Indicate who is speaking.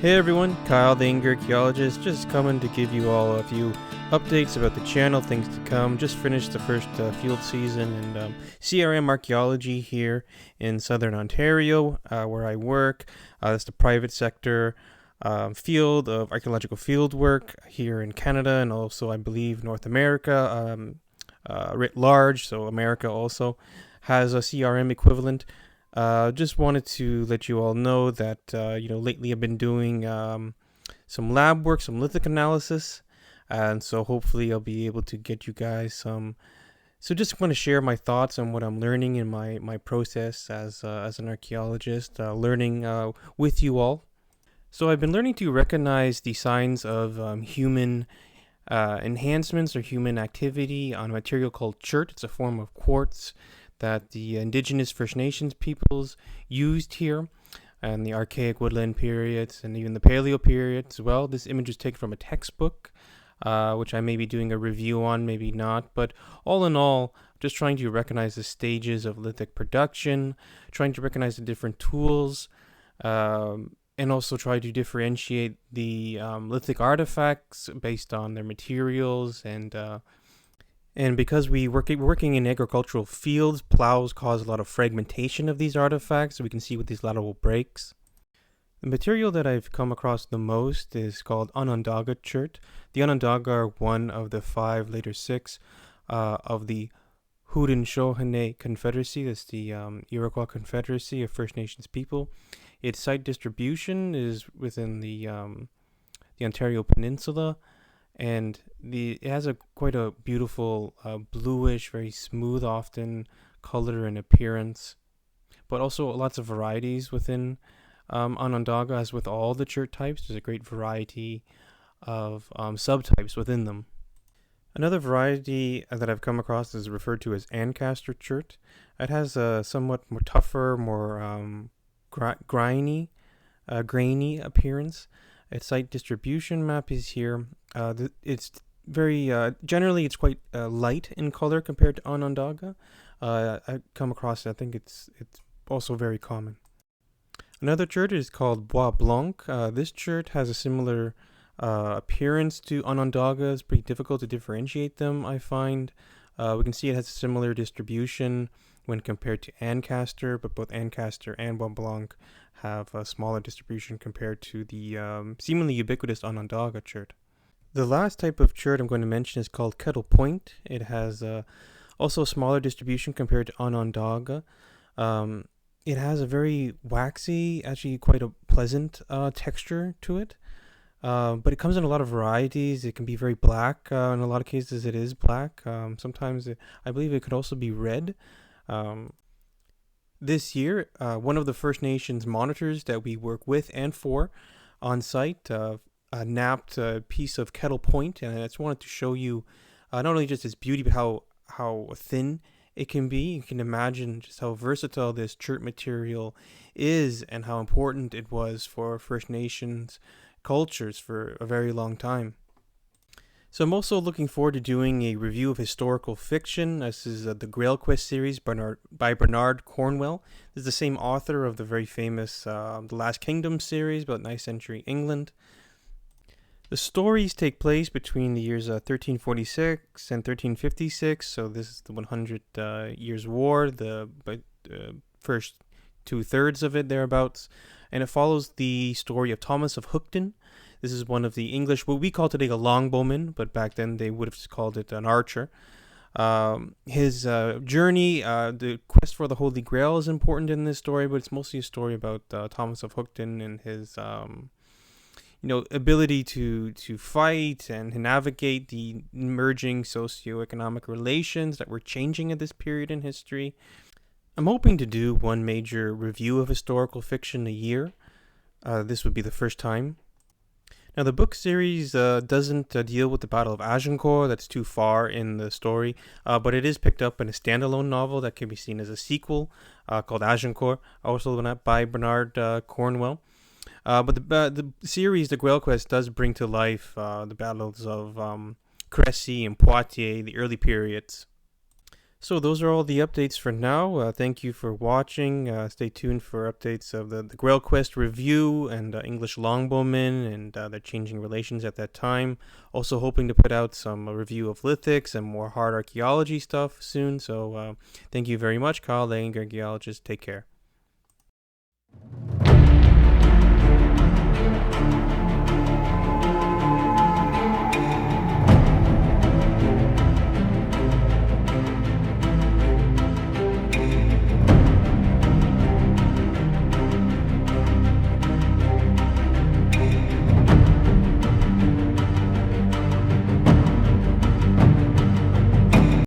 Speaker 1: Hey everyone, Kyle the Archaeologist, just coming to give you all a few updates about the channel, things to come. Just finished the first field season in CRM Archaeology here in Southern Ontario, where I work. That's the private sector field of archaeological field work here in Canada and also I believe North America writ large, so America also has a CRM equivalent. Just wanted to let you all know that, lately I've been doing some lab work, some lithic analysis, and so hopefully I'll be able to get you guys some. So just want to share my thoughts on what I'm learning in my process as an archaeologist, learning with you all. So I've been learning to recognize the signs of human enhancements or human activity on a material called chert. It's a form of quartz that the indigenous First Nations peoples used here and the archaic woodland periods and even the paleo period as well. This image is taken from a textbook, which I may be doing a review on, maybe not. But all in all, just trying to recognize the stages of lithic production, trying to recognize the different tools, and also try to differentiate the lithic artifacts based on their materials and because we're working in agricultural fields, plows cause a lot of fragmentation of these artifacts, so we can see with these lateral breaks. The material that I've come across the most is called Onondaga chert. The Onondaga are one of the 5, later 6, of the Haudenosaunee Confederacy. That's the Iroquois Confederacy of First Nations people. Its site distribution is within the Ontario Peninsula. And it has quite a beautiful bluish, very smooth often color and appearance, but also lots of varieties within Onondaga. As with all the chert types, there's a great variety of subtypes within them. Another variety that I've come across is referred to as Ancaster chert. It has a somewhat more tougher, more grainy appearance. Its site distribution map is here. It's very generally it's quite light in color compared to Onondaga. I come across it. I think it's also very common. Another chert is called Bois Blanc. This chert has a similar appearance to Onondaga. It's pretty difficult to differentiate them, I find. We can see it has a similar distribution when compared to Ancaster, but both Ancaster and Bois Blanc have a smaller distribution compared to the seemingly ubiquitous Onondaga chert. The last type of chert I'm going to mention is called Kettle Point. It has also a smaller distribution compared to Onondaga. It has a very waxy, actually quite a pleasant texture to it. But it comes in a lot of varieties. It can be very black. In a lot of cases it is black. Sometimes I believe it could also be red. This year, one of the First Nations monitors that we work with and for on site napped a piece of Kettle Point, and I just wanted to show you not only just its beauty, but how thin it can be. You can imagine just how versatile this chert material is and how important it was for First Nations cultures for a very long time. So I'm also looking forward to doing a review of historical fiction. This is the Grail Quest series by Bernard Cornwell. This is the same author of the very famous The Last Kingdom series about 9th century England. The stories take place between the years 1346 and 1356, so this is the 100 Years' War, the first 2/3 of it thereabouts, and it follows the story of Thomas of Hookton. This is one of the English, what we call today a longbowman, but back then they would have called it an archer. His journey, the quest for the Holy Grail is important in this story, but it's mostly a story about Thomas of Hookton and his ability to fight and navigate the emerging socioeconomic relations that were changing at this period in history. I'm hoping to do one major review of historical fiction a year. This would be the first time. Now, the book series doesn't deal with the Battle of Agincourt. That's too far in the story, but it is picked up in a standalone novel that can be seen as a sequel called Agincourt, also by Bernard Cornwell. But the series, The Grail Quest, does bring to life the battles of Crécy and Poitiers, the early periods. So those are all the updates for now. Thank you for watching. Stay tuned for updates of the Grail Quest review and English Longbowmen and their changing relations at that time. Also hoping to put out some review of lithics and more hard archaeology stuff soon. So thank you very much, Kyle, the Archaeologist. Take care.